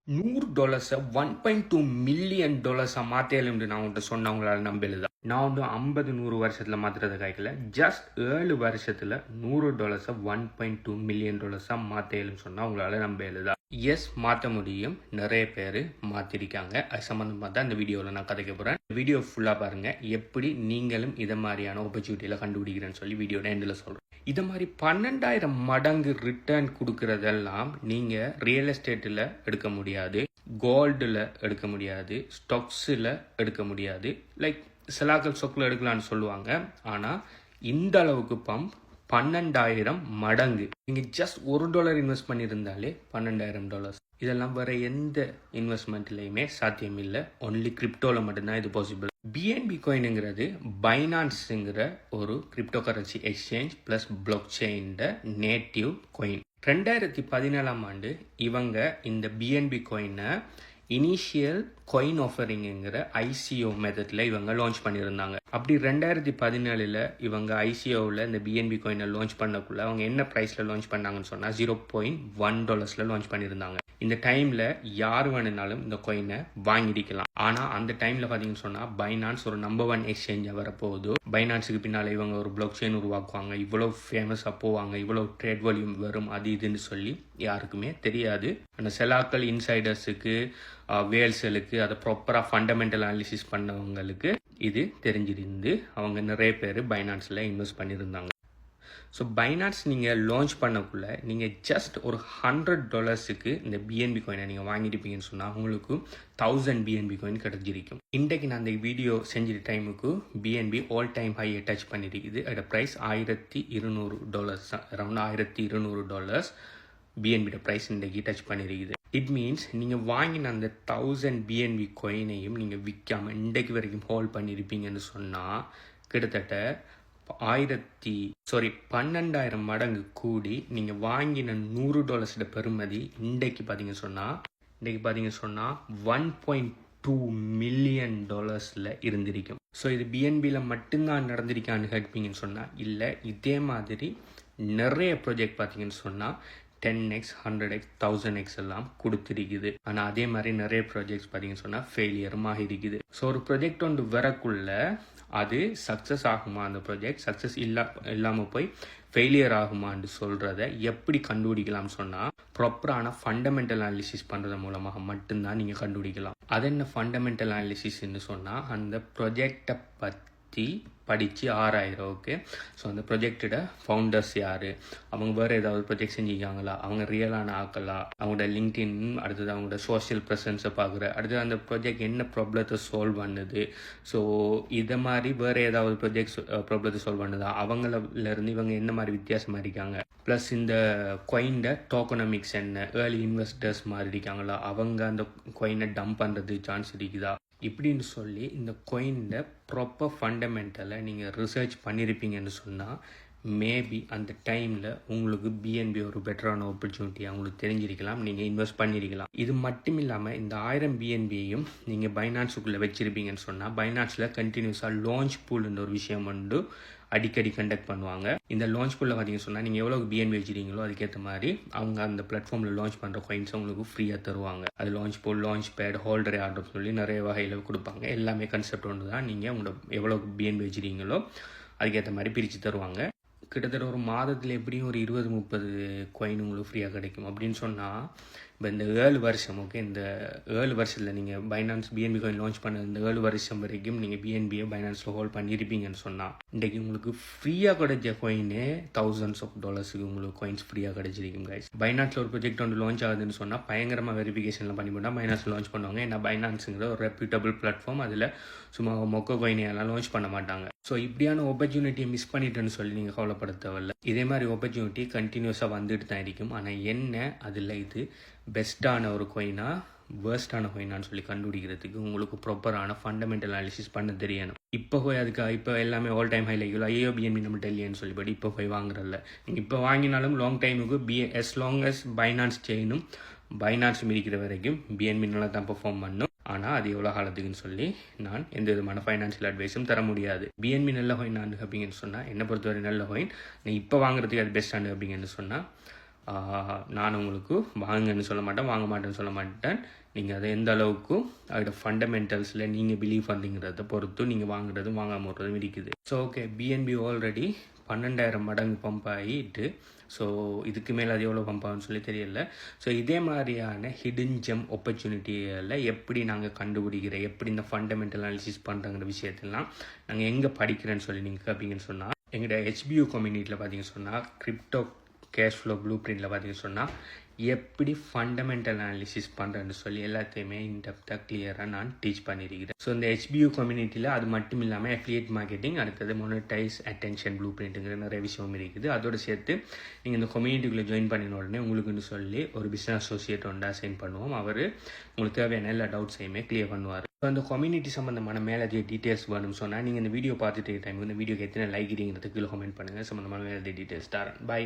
$100 $1.2 million மாத்தேலும்னு நான் உன்கிட்ட சொன்ன உங்களால் நம்பலுதா. நான் வந்து 50-100 வருஷத்துல மாத்துறத காய்க்கல. ஜஸ்ட் 7 வருஷத்துல $100 $1.2 மில்லியன் மாத்தேலும் சொன்னா உங்களால நம்பலுதா. எஸ், மாற்ற முடியும். நிறைய பேர் மாற்றிருக்காங்க. அது சம்மந்தமாக தான் இந்த வீடியோவில் நான் கதைக்க போகிறேன். வீடியோ ஃபுல்லாக பாருங்கள், எப்படி நீங்களும் இதை மாதிரியான ஆப்பர்ச்சுனிட்டியில் கண்டுபிடிக்கிறேன்னு சொல்லி வீடியோட எண்டில் சொல்கிறேன். இதை மாதிரி 12,000 மடங்கு ரிட்டர்ன் கொடுக்கறதெல்லாம் நீங்கள் ரியல் எஸ்டேட்டில் எடுக்க முடியாது, கோல்டில் எடுக்க முடியாது, ஸ்டாக்ஸில் எடுக்க முடியாது. லைக் சிலாக்கள் ஸ்டாக்கில் எடுக்கலான்னு சொல்லுவாங்க. ஆனால் இந்த அளவுக்கு பம்ப் 12,000 மடங்கு. நீங்கள் ஜஸ்ட் $1 இன்வெஸ்ட் பண்ணியிருந்தாலே $12,000. இதெல்லாம் வேற எந்த இன்வெஸ்ட்மெண்ட்லையுமே சாத்தியம் இல்லை. ஒன்லி கிரிப்டோவில் மட்டும்தான் இது பாசிபிள். பிஎன்பி காயினுங்கிறது பைனான்ஸுங்கிற ஒரு cryptocurrency exchange plus blockchain native coin. 2017ஆம் ஆண்டு இவங்க இந்த பிஎன்பி காயினை இனிஷியல் காயின் ஆஃபரிங்கிற ஐசிஓ மெத்தடில் இவங்க லான்ச் பண்ணியிருந்தாங்க. அப்படி 2017 இவங்க ஐசிஓவில் இந்த பிஎன்பி காயினை லான்ச் பண்ணக்குள்ள அவங்க என்ன ப்ரைஸில் லான்ச் பண்ணாங்கன்னு சொன்னால் $0.1 லான்ச் பண்ணியிருந்தாங்க. இந்த டைமில் யார் வேணுனாலும் இந்த காயினை வாங்கிடிக்கலாம். ஆனால் அந்த டைமில் பார்த்தீங்கன்னு சொன்னால் பைனான்ஸ் ஒரு நம்பர் 1 எக்ஸ்சேஞ்சாக வரப்போகுது. பைனான்ஸுக்கு பின்னால் இவங்க ஒரு பிளாக் செயின் உருவாக்குவாங்க, இவ்வளோ ஃபேமஸாக போவாங்க, இவ்வளோ ட்ரேட் வால்யூம் வரும், அது இதுன்னு சொல்லி யாருக்குமே தெரியாது. அந்த செலாக்கள் இன்சைடர்ஸுக்கு, வேல்ஸலுக்கு, அதை ப்ராப்பராக ஃபண்டமெண்டல் அனாலிசிஸ் பண்ணவங்களுக்கு இது தெரிஞ்சிருந்து அவங்க நிறைய பேர் பைனான்ஸில் இன்வெஸ்ட் பண்ணியிருந்தாங்க. ஸோ பைனான்ஸ் நீங்கள் லான்ச் பண்ணக்குள்ள நீங்கள் ஜஸ்ட் ஒரு $100 இந்த பிஎன்பி காயினை நீங்கள் வாங்கியிருப்பீங்கன்னு சொன்னால் உங்களுக்கு 1000 பிஎன்பி காயின் கிடச்சிருக்கும். இன்றைக்கு நான் அந்த வீடியோ செஞ்ச டைமுக்கு BNB all time high touch பண்ணியிருக்குது. அதோட ப்ரைஸ் $1,200, அரௌண்ட் $1,200 பிஎன்பியோட ப்ரைஸ் இன்றைக்கி டச் பண்ணியிருக்குது. இட் மீன்ஸ் நீங்கள் வாங்கின அந்த 1000 பிஎன்பி காயினையும் நீங்கள் விற்காமல் இன்றைக்கு வரைக்கும் ஹோல்ட் பண்ணியிருப்பீங்கன்னு சொன்னால் கிட்டத்தட்ட 12,000 மடங்கு கூடி நீங்கள் வாங்கின $100 பெறுமதி இன்றைக்கு பார்த்தீங்க சொன்னால் $1.2 மில்லியன் இருந்திருக்கும். ஸோ இது பிஎன்பியில் மட்டும்தான் நடந்திருக்கான்னு கேட்பீங்கன்னு சொன்னால் இல்லை, இதே மாதிரி நிறைய ப்ராஜெக்ட் பார்த்தீங்கன்னு சொன்னால் 10x 100x 1000x எல்லாம் கொடுத்துருக்குது. ஆனால் அதே மாதிரி நிறைய ப்ராஜெக்ட்ஸ் பார்த்தீங்கன்னு சொன்னால் ஃபெயிலியரும் ஆகிருக்குது. ஸோ ஒரு ப்ராஜெக்ட் ஒன்று வரக்குள்ள அது சக்ஸஸ் ஆகுமா, அந்த ப்ராஜெக்ட் சக்ஸஸ் இல்லாமல் போய் ஃபெயிலியர் ஆகுமான்னு சொல்கிறத எப்படி கண்டுபிடிக்கலாம்னு சொன்னால் ப்ராப்பரான ஃபண்டமெண்டல் அனாலிசிஸ் பண்ணுறது மூலமாக மட்டும்தான் நீங்கள் கண்டுபிடிக்கலாம். அது என்ன ஃபண்டமெண்டல் அனாலிசிஸ்ன்னு சொன்னால் அந்த ப்ராஜெக்டை பற்றி படித்து ஆராயிரம். ஓகே, ஸோ அந்த ப்ரொஜெக்டோட ஃபவுண்டர்ஸ் யார், அவங்க வேறு ஏதாவது ப்ரொஜெக்ட் செஞ்சுக்காங்களா, அவங்க ரியலான ஆக்கலா, அவங்களோட லிங்க்டின், அடுத்தது அவங்களோட சோஷியல் ப்ரெசன்ஸை பார்க்குற, அடுத்தது அந்த ப்ராஜெக்ட் என்ன ப்ராப்ளத்தை சால்வ் பண்ணுது, ஸோ இதை மாதிரி வேறு ஏதாவது ப்ராப்ளத்தை சால்வ் பண்ணுதா, அவங்களிருந்து இவங்க என்ன மாதிரி வித்தியாசமாக இருக்காங்க, ப்ளஸ் இந்த காயின்ட டோக்கனாமிக்ஸ் என்ன, ஏர்லி இன்வெஸ்டர்ஸ் மாதிரி இருக்காங்களா, அவங்க அந்த காயினை டம்ப் பண்ணுறது சான்ஸ் இருக்குதா, இப்படின்னு சொல்லி இந்த காயின்ட ப்ராப்பர் ஃபண்டமெண்டலை நீங்கள் ரிசர்ச் பண்ணியிருப்பீங்கன்னு சொன்னால் மேபி அந்த டைமில் உங்களுக்கு பிஎன்பி ஒரு பெட்டரான ஆப்பர்ச்சுனிட்டி அவங்களுக்கு தெரிஞ்சிருக்கலாம், நீங்கள் இன்வெஸ்ட் பண்ணியிருக்கலாம். இது மட்டும் இல்லாமல் இந்த 1000 பிஎன்பியையும் நீங்கள் பைனான்ஸுக்குள்ளே வச்சுருப்பீங்கன்னு சொன்னால் பைனான்ஸில் கண்டினியூஸாக லான்ச் பூல்ன்ற ஒரு விஷயம் வந்து அடிக்கடி கண்டக்ட் பண்ணுவாங்க. இந்த லான்ச் பூலில் பார்த்தீங்கன்னு சொன்னால் நீங்கள் எவ்வளோ பிஎன்பி வச்சுருக்கீங்களோ அதுக்கேற்ற மாதிரி அவங்க அந்த பிளாட்ஃபார்மில் லான்ச் பண்ணுற காயின்ஸை உங்களுக்கு ஃப்ரீயாக தருவாங்க. அது launch pool, launch bad, holder order சொல்லி நிறைய வகையில் கொடுப்பாங்க. எல்லாமே கன்செப்ட் ஒன்று தான். நீங்கள் உங்களோட எவ்வளோ பிஎன்பி வச்சுருக்கீங்களோ அதுக்கேற்ற மாதிரி பிரித்து தருவாங்க. கிட்டத்தட்ட ஒரு மாதத்தில் எப்படியும் ஒரு 20-30 காயின் உங்களுக்கு ஃப்ரீயாக கிடைக்கும். அப்படின்னு சொன்னால் இப்போ இந்த 7 வருஷம், ஓகே, இந்த 7 வருஷத்தில் நீங்கள் பைனான்ஸ் பிஎன்பி காயின் லான்ச் பண்ண இந்த 7 வருஷம் வரைக்கும் நீங்கள் பிஎன்பியை பைனான்ஸில் ஹோல்ட் பண்ணியிருப்பீங்கன்னு சொன்னால் இன்றைக்கி உங்களுக்கு ஃப்ரீயாக கிடைச்ச காயினே $1000s உங்களுக்கு காயின்ஸ் ஃப்ரீயாக கிடைச்சிருக்கும் கைஸ். பைனான்ஸில் ஒரு ப்ராஜெக்ட் ஒன்று லான்ச் ஆகுதுன்னு சொன்னால் பயங்கரமாக வெரிஃபிகேஷன்லாம் பண்ணி போட்டால் பைனான்ஸில் லான்ச் பண்ணுவாங்க. ஏன்னா பைனான்ஸுங்கிற ஒரு ரெப்யூட்டபிள் பிளாட்ஃபார்ம், அதில் சும்மா மொக்க காயினையெல்லாம் லான்ச் பண்ண மாட்டாங்க. ஸோ இப்படியான ஆப்பர்ச்சுனிட்டியை மிஸ் பண்ணிட்டேன்னு சொல்லி நீங்கள் கவலைப்பட தேவையில்ல. இதே மாதிரி ஆப்பர்ச்சுனிட்டி கண்டினியூஸாக வந்துட்டு தான் இருக்கும். ஆனால் என்ன அதில் இது பெஸ்ட்டான ஒரு காயினா வேர்ஸ்டான காயினான்னு சொல்லி கண்டுபிடிக்கிறதுக்கு உங்களுக்கு ப்ராப்பரான ஃபண்டமெண்டல் அனாலிசிஸ் பண்ண தெரியணும். இப்போ போய் இப்போ எல்லாமே ஆல் டைம் ஹைலைக்குள்ள ஐயோ பிஎன்பி நம்ம இல்லையன்னு சொல்லிப்படி இப்போ போய் வாங்குறதில்ல. நீங்கள் இப்போ வாங்கினாலும் லாங் டைமுக்கு as long as பைனான்ஸ் செயினும் பைனான்ஸ் மிதிக்கிற வரைக்கும் பிஎன்பி நல்லா தான் பெர்ஃபார்ம் பண்ணும். ஆனால் அது எவ்வளோ காலத்துக்குன்னு சொல்லி நான் எந்த விதமான ஃபைனான்ஷியல் அட்வைஸும் தர முடியாது. பிஎன்பி நல்ல காயின் அப்படிங்கன்னு சொன்னால் என்னை பொறுத்தவரை நல்ல காயின். நீ இப்போ வாங்குறதுக்கு அது பெஸ்ட்டானு அப்படிங்கன்னு சொன்னால் நான் உங்களுக்கு வாங்கன்னு சொல்ல மாட்டேன், வாங்க மாட்டேன்னு சொல்ல மாட்டேன். நீங்கள் அதை எந்த அளவுக்கு அதோட ஃபண்டமெண்டல்ஸில் நீங்கள் பிலீவ் பண்ணுறீங்கிறத பொறுத்து நீங்கள் வாங்குறதும் வாங்காமல் விட்றதும் இருக்குது. ஸோ ஓகே, பிஎன்பி ஆல்ரெடி 12,000 மடங்கு பம்ப் ஆகிட்டு, ஸோ இதுக்கு மேலே அது எவ்வளோ பம்ப் ஆகும்னு சொல்லி தெரியல. ஸோ இதே மாதிரியான ஹிடன் ஜெம் ஆப்பர்ச்சுனிட்டியில் எப்படி நாங்கள் கண்டுபிடிக்கிறோம், எப்படி இந்த ஃபண்டமெண்டல் அனாலிசிஸ் பண்ணுறங்கிற விஷயத்தெல்லாம் நாங்கள் எங்கே படிக்கிறேன்னு சொல்லி நீங்கள் கேட்பீங்கன்னு சொன்னால், எங்களோட HBU கம்யூனிட்டியில் பார்த்தீங்கன்னு சொன்னால் கிரிப்டோ கேஷ் ஃப்ளோ ப்ளூ பிரிண்டில் பார்த்தீங்கன்னு சொன்னால் எப்படி ஃபண்டமெண்டல் அனாலிசிஸ் பண்ணுறேன்னு சொல்லி எல்லாத்தையுமே இன்டெப்த்தாக கிளியராக நான் டீச் பண்ணியிருக்கிறேன். ஸோ இந்த HBU கம்யூனிட்டியில் அது மட்டும் இல்லாமல் அஃபிலியேட் மார்க்கெட்டிங், அடுத்தது மொனடைஸ் அட்டென்ஷன் ப்ளூ பிரிண்ட்டுங்கிற நிறைய விஷயம் இருக்குது. அதோடு சேர்த்து நீங்கள் இந்த கம்யூனிட்டிக்குள்ளே ஜாயின் பண்ணின உடனே உங்களுக்குன்னு சொல்லி ஒரு பிஸ்னஸ் அசோசியேட் ஒன்று அசைன் பண்ணுவோம். அவர் உங்களுக்கு தேவையான எல்லா டவுட்ஸையுமே கிளியர் பண்ணுவார். ஸோ அந்த கம்யூனிட்டி சம்மந்தமான மேலதிக டீட்டெயில்ஸ் வேணும்னு சொன்னால் நீங்கள் இந்த வீடியோ பார்த்துட்டு டைம் இந்த வீடியோக்கு எத்தனை லைக் இருங்கிறது கீழே கமெண்ட் பண்ணுங்கள். சம்மந்தமான மேலதிக டீட்டெயில்ஸ் தரேன். பை.